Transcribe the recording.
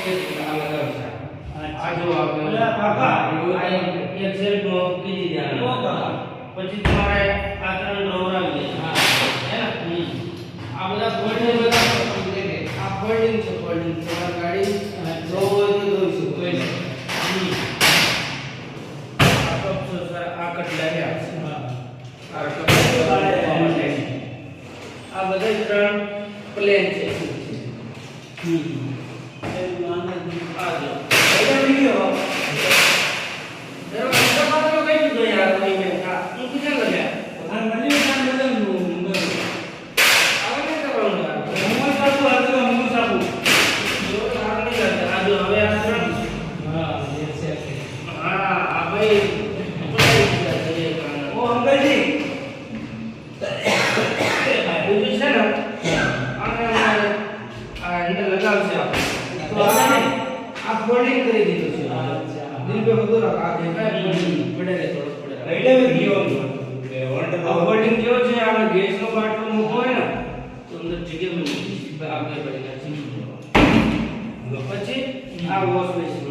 આ લગાવશે આ જો અરે કાકા એક સેલ્ફ નો કીધી ધ્યાન ઓ કાકા પછી તમારે આ ત્રણ ડ્રોવર આવી જશે હે ને આ બધા ફોલ્ડિંગ આ ફોલ્ડિંગ છે ફોલ્ડિંગ તમારી ગાડી ડ્રોવર તો જોઈ શકો આ તો સર આ કટલા છે આ બધા ત્રણ પ્લેન છે આ જો એટલે વિડિયો फोल्डिंग કરી દીધું છે દિલ पे બધું આ દેખાય પડે રે થોડો પડે એટલે વિડિયો ફોલ્ડિંગ કેવો છે આપણે ગેસ નો બાટલો મૂકો હોય ને તો અંદર જગ્યા મૂકી આપણે પડેલા છે પછી આ વોશ બેસિન